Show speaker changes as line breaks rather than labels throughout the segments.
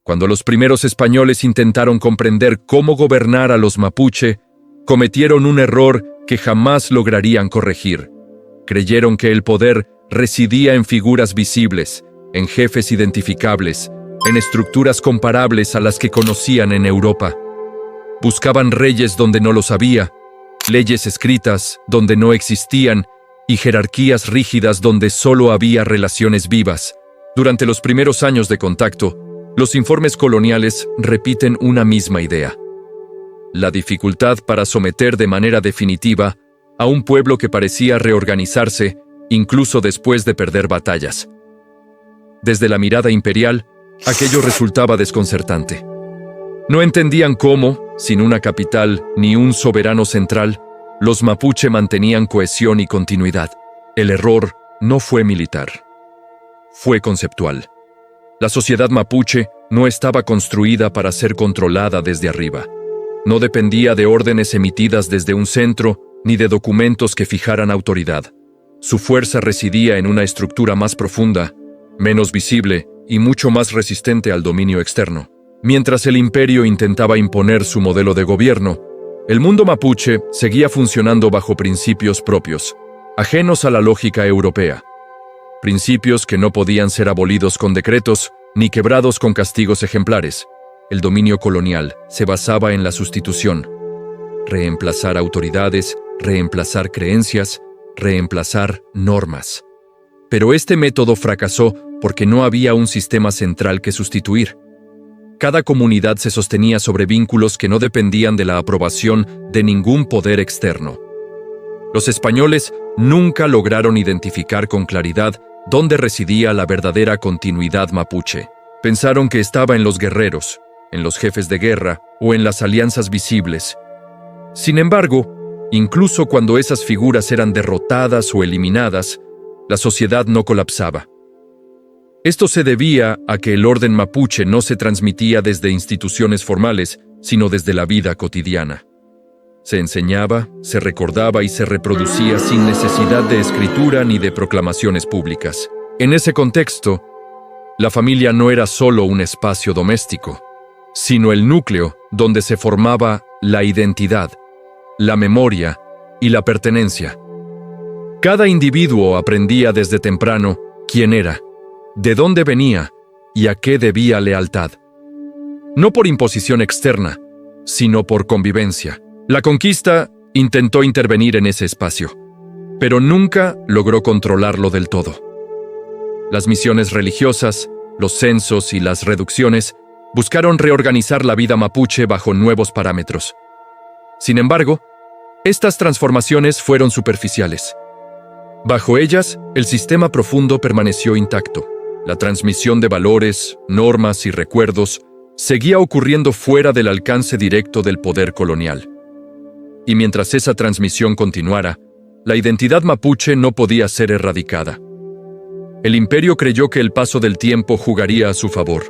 Cuando los primeros españoles intentaron comprender cómo gobernar a los mapuche, cometieron un error que jamás lograrían corregir. Creyeron que el poder residía en figuras visibles, en jefes identificables, en estructuras comparables a las que conocían en Europa. Buscaban reyes donde no los había, leyes escritas donde no existían y jerarquías rígidas donde solo había relaciones vivas. Durante los primeros años de contacto, los informes coloniales repiten una misma idea: la dificultad para someter de manera definitiva a un pueblo que parecía reorganizarse incluso después de perder batallas. Desde la mirada imperial, aquello resultaba desconcertante. No entendían cómo, sin una capital ni un soberano central, los mapuche mantenían cohesión y continuidad. El error no fue militar, fue conceptual. La sociedad mapuche no estaba construida para ser controlada desde arriba. No dependía de órdenes emitidas desde un centro ni de documentos que fijaran autoridad. Su fuerza residía en una estructura más profunda, menos visible y mucho más resistente al dominio externo. Mientras el imperio intentaba imponer su modelo de gobierno, el mundo mapuche seguía funcionando bajo principios propios, ajenos a la lógica europea. Principios que no podían ser abolidos con decretos ni quebrados con castigos ejemplares. El dominio colonial se basaba en la sustitución. Reemplazar autoridades, reemplazar creencias, reemplazar normas. Pero este método fracasó porque no había un sistema central que sustituir. Cada comunidad se sostenía sobre vínculos que no dependían de la aprobación de ningún poder externo. Los españoles nunca lograron identificar con claridad dónde residía la verdadera continuidad mapuche. Pensaron que estaba en los guerreros, en los jefes de guerra o en las alianzas visibles. Sin embargo, incluso cuando esas figuras eran derrotadas o eliminadas, la sociedad no colapsaba. Esto se debía a que el orden mapuche no se transmitía desde instituciones formales, sino desde la vida cotidiana. Se enseñaba, se recordaba y se reproducía sin necesidad de escritura ni de proclamaciones públicas. En ese contexto, la familia no era solo un espacio doméstico, sino el núcleo donde se formaba la identidad, la memoria y la pertenencia. Cada individuo aprendía desde temprano quién era, de dónde venía y a qué debía lealtad. No por imposición externa, sino por convivencia. La conquista intentó intervenir en ese espacio, pero nunca logró controlarlo del todo. Las misiones religiosas, los censos y las reducciones buscaron reorganizar la vida mapuche bajo nuevos parámetros. Sin embargo, estas transformaciones fueron superficiales. Bajo ellas, el sistema profundo permaneció intacto. La transmisión de valores, normas y recuerdos seguía ocurriendo fuera del alcance directo del poder colonial. Y mientras esa transmisión continuara, la identidad mapuche no podía ser erradicada. El imperio creyó que el paso del tiempo jugaría a su favor,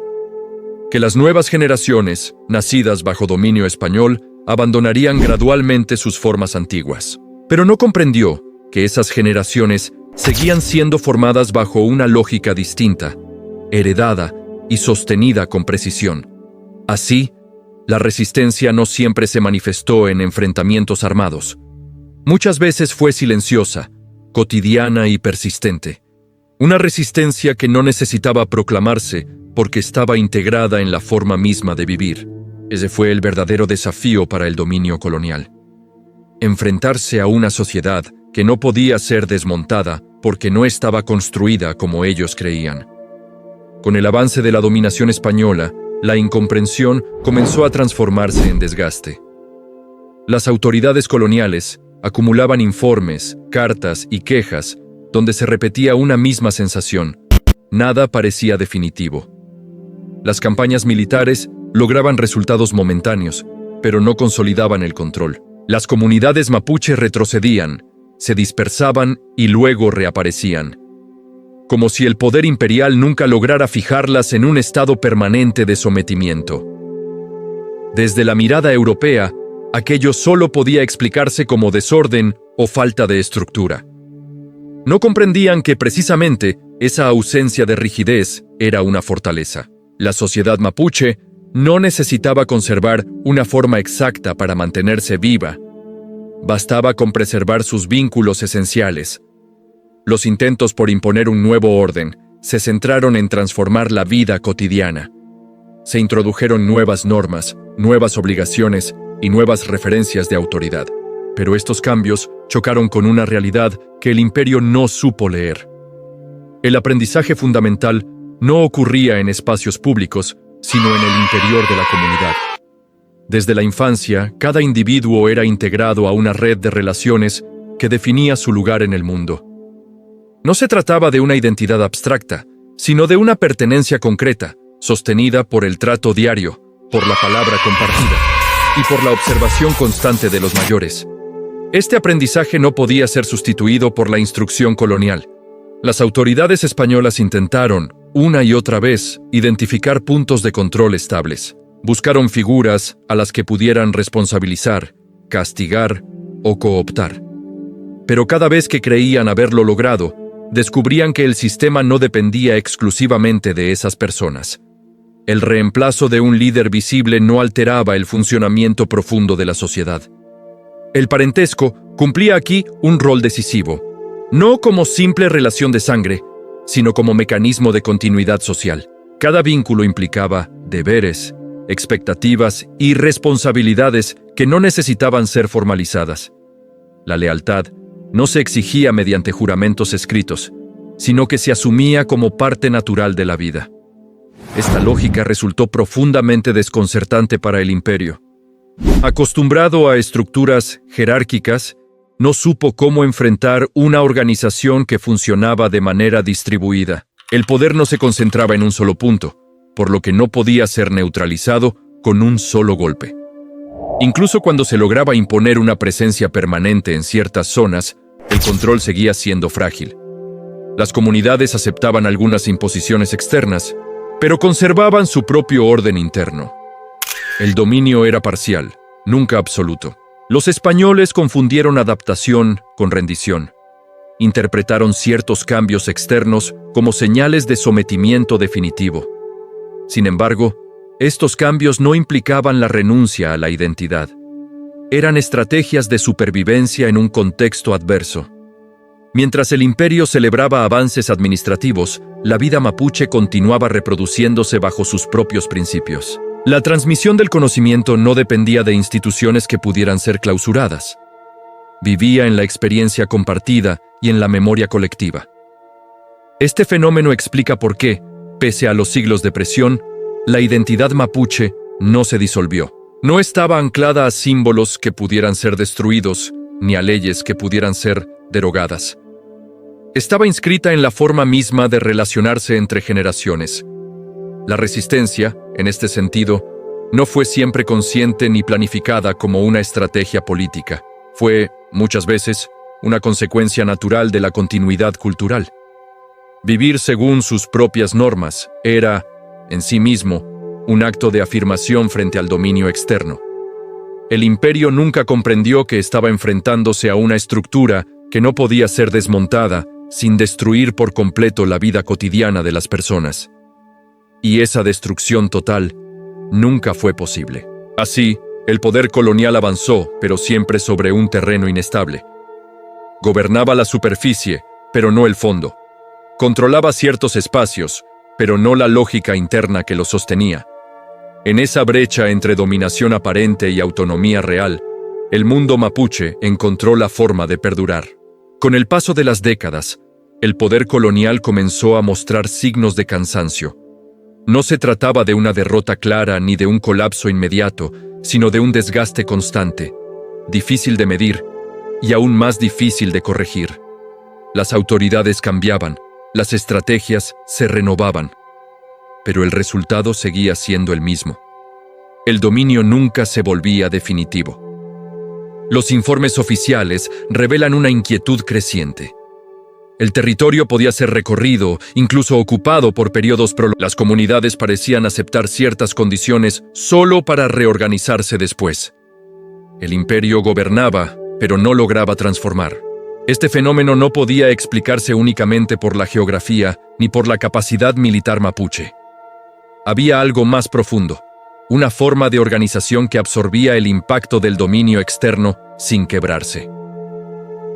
que las nuevas generaciones, nacidas bajo dominio español, abandonarían gradualmente sus formas antiguas. Pero no comprendió que esas generaciones seguían siendo formadas bajo una lógica distinta, heredada y sostenida con precisión. Así, la resistencia no siempre se manifestó en enfrentamientos armados. Muchas veces fue silenciosa, cotidiana y persistente. Una resistencia que no necesitaba proclamarse porque estaba integrada en la forma misma de vivir. Ese fue el verdadero desafío para el dominio colonial. Enfrentarse a una sociedad que no podía ser desmontada porque no estaba construida como ellos creían. Con el avance de la dominación española, la incomprensión comenzó a transformarse en desgaste. Las autoridades coloniales acumulaban informes, cartas y quejas donde se repetía una misma sensación: nada parecía definitivo. Las campañas militares lograban resultados momentáneos, pero no consolidaban el control. Las comunidades mapuche retrocedían, se dispersaban y luego reaparecían, como si el poder imperial nunca lograra fijarlas en un estado permanente de sometimiento. Desde la mirada europea, aquello solo podía explicarse como desorden o falta de estructura. No comprendían que precisamente esa ausencia de rigidez era una fortaleza. La sociedad mapuche no necesitaba conservar una forma exacta para mantenerse viva. Bastaba con preservar sus vínculos esenciales. Los intentos por imponer un nuevo orden se centraron en transformar la vida cotidiana. Se introdujeron nuevas normas, nuevas obligaciones y nuevas referencias de autoridad. Pero estos cambios chocaron con una realidad que el imperio no supo leer. El aprendizaje fundamental no ocurría en espacios públicos, sino en el interior de la comunidad. Desde la infancia, cada individuo era integrado a una red de relaciones que definía su lugar en el mundo. No se trataba de una identidad abstracta, sino de una pertenencia concreta, sostenida por el trato diario, por la palabra compartida y por la observación constante de los mayores. Este aprendizaje no podía ser sustituido por la instrucción colonial. Las autoridades españolas intentaron, una y otra vez, identificar puntos de control estables. Buscaron figuras a las que pudieran responsabilizar, castigar o cooptar. Pero cada vez que creían haberlo logrado, descubrían que el sistema no dependía exclusivamente de esas personas. El reemplazo de un líder visible no alteraba el funcionamiento profundo de la sociedad. El parentesco cumplía aquí un rol decisivo, no como simple relación de sangre, sino como mecanismo de continuidad social. Cada vínculo implicaba deberes, expectativas y responsabilidades que no necesitaban ser formalizadas. La lealtad no se exigía mediante juramentos escritos, sino que se asumía como parte natural de la vida. Esta lógica resultó profundamente desconcertante para el imperio. Acostumbrado a estructuras jerárquicas, no supo cómo enfrentar una organización que funcionaba de manera distribuida. El poder no se concentraba en un solo punto, por lo que no podía ser neutralizado con un solo golpe. Incluso cuando se lograba imponer una presencia permanente en ciertas zonas, el control seguía siendo frágil. Las comunidades aceptaban algunas imposiciones externas, pero conservaban su propio orden interno. El dominio era parcial, nunca absoluto. Los españoles confundieron adaptación con rendición. Interpretaron ciertos cambios externos como señales de sometimiento definitivo. Sin embargo, estos cambios no implicaban la renuncia a la identidad. Eran estrategias de supervivencia en un contexto adverso. Mientras el imperio celebraba avances administrativos, la vida mapuche continuaba reproduciéndose bajo sus propios principios. La transmisión del conocimiento no dependía de instituciones que pudieran ser clausuradas. Vivía en la experiencia compartida y en la memoria colectiva. Este fenómeno explica por qué, pese a los siglos de presión, la identidad mapuche no se disolvió. No estaba anclada a símbolos que pudieran ser destruidos, ni a leyes que pudieran ser derogadas. Estaba inscrita en la forma misma de relacionarse entre generaciones. La resistencia, en este sentido, no fue siempre consciente ni planificada como una estrategia política. Fue, muchas veces, una consecuencia natural de la continuidad cultural. Vivir según sus propias normas era, en sí mismo, un acto de afirmación frente al dominio externo. El imperio nunca comprendió que estaba enfrentándose a una estructura que no podía ser desmontada sin destruir por completo la vida cotidiana de las personas. Y esa destrucción total nunca fue posible. Así, el poder colonial avanzó, pero siempre sobre un terreno inestable. Gobernaba la superficie, pero no el fondo. Controlaba ciertos espacios, pero no la lógica interna que los sostenía. En esa brecha entre dominación aparente y autonomía real, el mundo mapuche encontró la forma de perdurar. Con el paso de las décadas, el poder colonial comenzó a mostrar signos de cansancio. No se trataba de una derrota clara ni de un colapso inmediato, sino de un desgaste constante, difícil de medir y aún más difícil de corregir. Las autoridades cambiaban, las estrategias se renovaban, pero el resultado seguía siendo el mismo. El dominio nunca se volvía definitivo. Los informes oficiales revelan una inquietud creciente. El territorio podía ser recorrido, incluso ocupado por periodos prolongados. Las comunidades parecían aceptar ciertas condiciones solo para reorganizarse después. El imperio gobernaba, pero no lograba transformar. Este fenómeno no podía explicarse únicamente por la geografía ni por la capacidad militar mapuche. había algo más profundo, una forma de organización que absorbía el impacto del dominio externo sin quebrarse.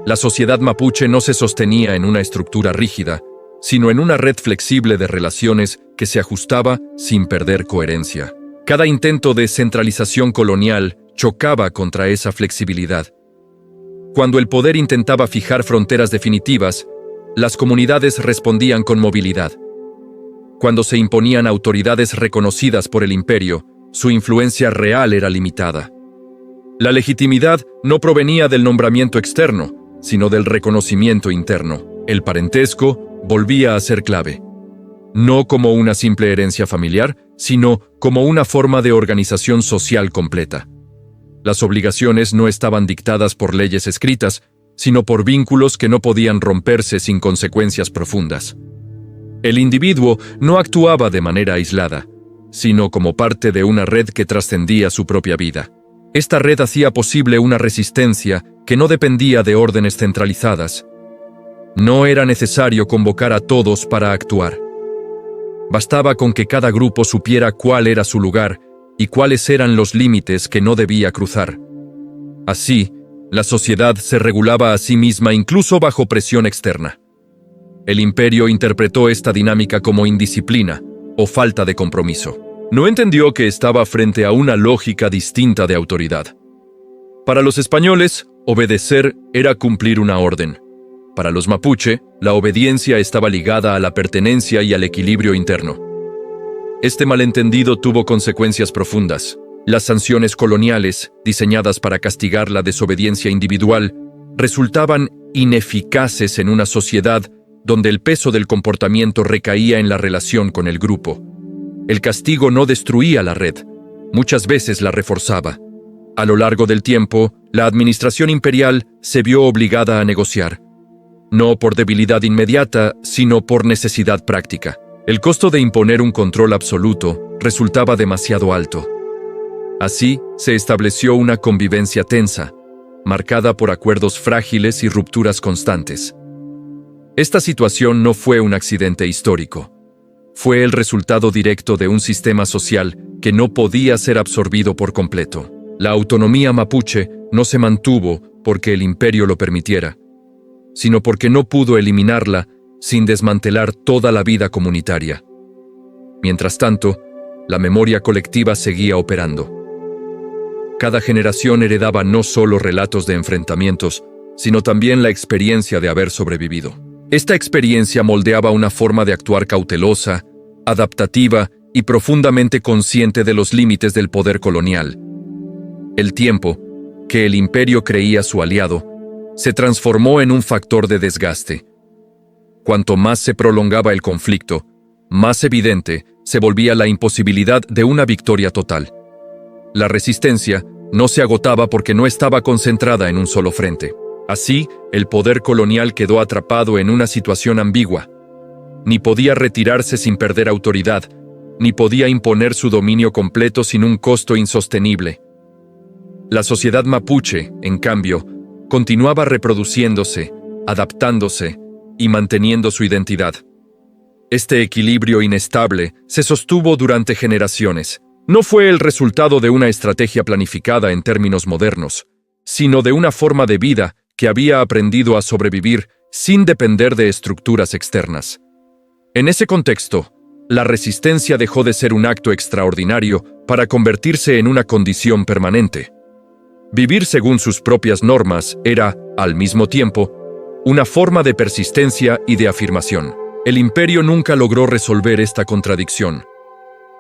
La sociedad mapuche no se sostenía en una estructura rígida, sino en una red flexible de relaciones que se ajustaba sin perder coherencia. Cada intento de centralización colonial chocaba contra esa flexibilidad. Cuando el poder intentaba fijar fronteras definitivas, las comunidades respondían con movilidad. Cuando se imponían autoridades reconocidas por el imperio, su influencia real era limitada. La legitimidad no provenía del nombramiento externo, sino del reconocimiento interno. El parentesco volvía a ser clave. No como una simple herencia familiar, sino como una forma de organización social completa. Las obligaciones no estaban dictadas por leyes escritas, sino por vínculos que no podían romperse sin consecuencias profundas. El individuo no actuaba de manera aislada, sino como parte de una red que trascendía su propia vida. Esta red hacía posible una resistencia que no dependía de órdenes centralizadas. No era necesario convocar a todos para actuar. Bastaba con que cada grupo supiera cuál era su lugar y cuáles eran los límites que no debía cruzar. Así, la sociedad se regulaba a sí misma incluso bajo presión externa. El imperio interpretó esta dinámica como indisciplina o falta de compromiso. No entendió que estaba frente a una lógica distinta de autoridad. Para los españoles, obedecer era cumplir una orden. Para los mapuche, la obediencia estaba ligada a la pertenencia y al equilibrio interno. Este malentendido tuvo consecuencias profundas. Las sanciones coloniales, diseñadas para castigar la desobediencia individual, resultaban ineficaces en una sociedad donde el peso del comportamiento recaía en la relación con el grupo. El castigo no destruía la red, muchas veces la reforzaba. A lo largo del tiempo, la administración imperial se vio obligada a negociar, no por debilidad inmediata, sino por necesidad práctica. El costo de imponer un control absoluto resultaba demasiado alto. Así, se estableció una convivencia tensa, marcada por acuerdos frágiles y rupturas constantes. Esta situación no fue un accidente histórico. Fue el resultado directo de un sistema social que no podía ser absorbido por completo. La autonomía mapuche no se mantuvo porque el imperio lo permitiera, sino porque no pudo eliminarla sin desmantelar toda la vida comunitaria. Mientras tanto, la memoria colectiva seguía operando. Cada generación heredaba no solo relatos de enfrentamientos, sino también la experiencia de haber sobrevivido. Esta experiencia moldeaba una forma de actuar cautelosa, adaptativa y profundamente consciente de los límites del poder colonial. El tiempo, que el imperio creía su aliado, se transformó en un factor de desgaste. Cuanto más se prolongaba el conflicto, más evidente se volvía la imposibilidad de una victoria total. La resistencia no se agotaba porque no estaba concentrada en un solo frente. Así, el poder colonial quedó atrapado en una situación ambigua. Ni podía retirarse sin perder autoridad, ni podía imponer su dominio completo sin un costo insostenible. La sociedad mapuche, en cambio, continuaba reproduciéndose, adaptándose y manteniendo su identidad. Este equilibrio inestable se sostuvo durante generaciones. No fue el resultado de una estrategia planificada en términos modernos, sino de una forma de vida que había aprendido a sobrevivir sin depender de estructuras externas. En ese contexto, la resistencia dejó de ser un acto extraordinario para convertirse en una condición permanente. Vivir según sus propias normas era, al mismo tiempo, una forma de persistencia y de afirmación. El imperio nunca logró resolver esta contradicción.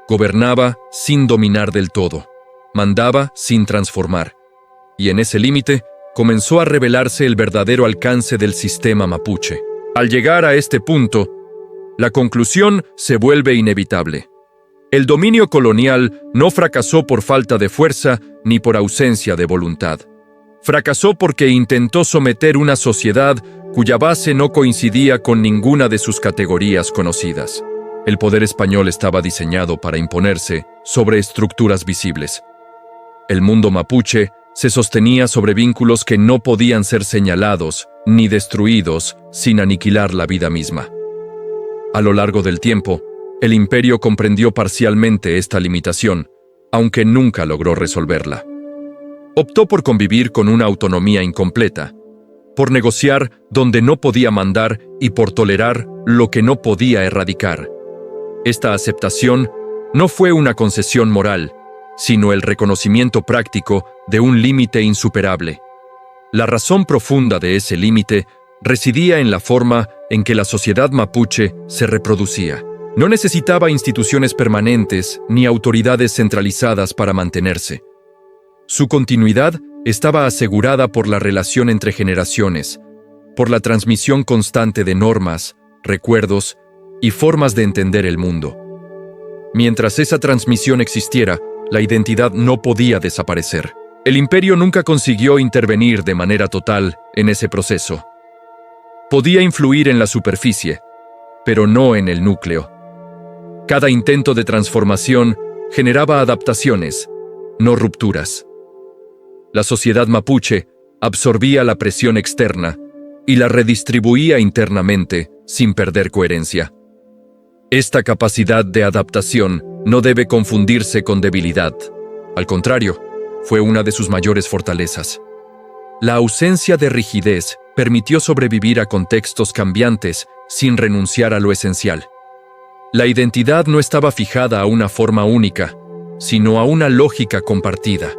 Gobernaba sin dominar del todo, mandaba sin transformar. Y en ese límite comenzó a revelarse el verdadero alcance del sistema mapuche. Al llegar a este punto, la conclusión se vuelve inevitable. El dominio colonial no fracasó por falta de fuerza ni por ausencia de voluntad. Fracasó porque intentó someter una sociedad cuya base no coincidía con ninguna de sus categorías conocidas. El poder español estaba diseñado para imponerse sobre estructuras visibles. El mundo mapuche se sostenía sobre vínculos que no podían ser señalados ni destruidos sin aniquilar la vida misma. A lo largo del tiempo, El imperio comprendió parcialmente esta limitación, aunque nunca logró resolverla. Optó por convivir con una autonomía incompleta, por negociar donde no podía mandar y por tolerar lo que no podía erradicar. Esta aceptación no fue una concesión moral, sino el reconocimiento práctico de un límite insuperable. La razón profunda de ese límite residía en la forma en que la sociedad mapuche se reproducía. No necesitaba instituciones permanentes ni autoridades centralizadas para mantenerse. Su continuidad estaba asegurada por la relación entre generaciones, por la transmisión constante de normas, recuerdos y formas de entender el mundo. Mientras esa transmisión existiera, la identidad no podía desaparecer. El imperio nunca consiguió intervenir de manera total en ese proceso. Podía influir en la superficie, pero no en el núcleo. Cada intento de transformación generaba adaptaciones, no rupturas. La sociedad mapuche absorbía la presión externa y la redistribuía internamente sin perder coherencia. Esta capacidad de adaptación no debe confundirse con debilidad. Al contrario, fue una de sus mayores fortalezas. La ausencia de rigidez permitió sobrevivir a contextos cambiantes sin renunciar a lo esencial. La identidad no estaba fijada a una forma única, sino a una lógica compartida.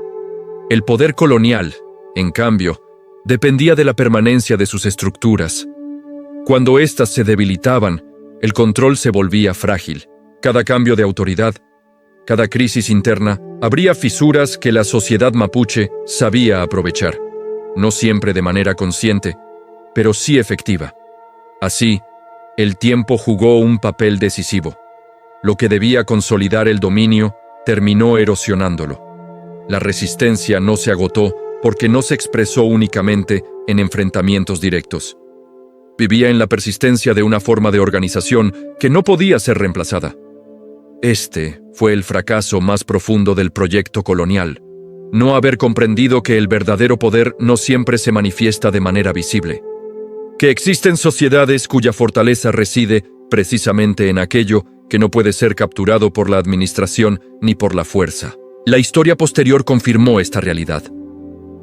El poder colonial, en cambio, dependía de la permanencia de sus estructuras. Cuando éstas se debilitaban, el control se volvía frágil. Cada cambio de autoridad, cada crisis interna, abría fisuras que la sociedad mapuche sabía aprovechar. No siempre de manera consciente, pero sí efectiva. Así, el tiempo jugó un papel decisivo. Lo que debía consolidar el dominio terminó erosionándolo. La resistencia no se agotó porque no se expresó únicamente en enfrentamientos directos. Vivía en la persistencia de una forma de organización que no podía ser reemplazada. Este fue el fracaso más profundo del proyecto colonial. No haber comprendido que el verdadero poder no siempre se manifiesta de manera visible. Que existen sociedades cuya fortaleza reside precisamente en aquello que no puede ser capturado por la administración ni por la fuerza. La historia posterior confirmó esta realidad.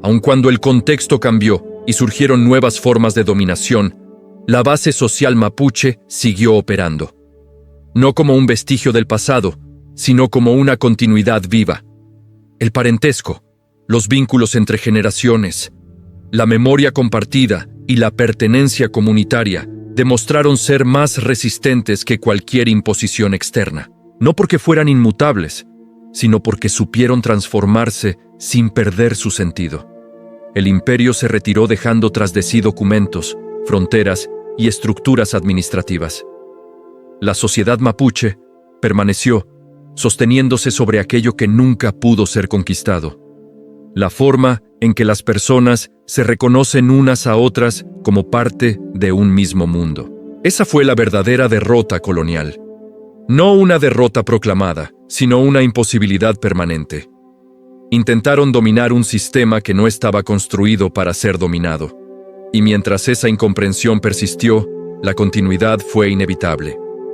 Aun cuando el contexto cambió y surgieron nuevas formas de dominación, la base social mapuche siguió operando. No como un vestigio del pasado, sino como una continuidad viva. El parentesco, los vínculos entre generaciones, la memoria compartida y la pertenencia comunitaria demostraron ser más resistentes que cualquier imposición externa, no porque fueran inmutables, sino porque supieron transformarse sin perder su sentido. El imperio se retiró dejando tras de sí documentos, fronteras y estructuras administrativas. La sociedad mapuche permaneció, sosteniéndose sobre aquello que nunca pudo ser conquistado. La forma en que las personas se reconocen unas a otras como parte de un mismo mundo. Esa fue la verdadera derrota colonial. No una derrota proclamada, sino una imposibilidad permanente. Intentaron dominar un sistema que no estaba construido para ser dominado. Y mientras esa incomprensión persistió, la continuidad fue inevitable.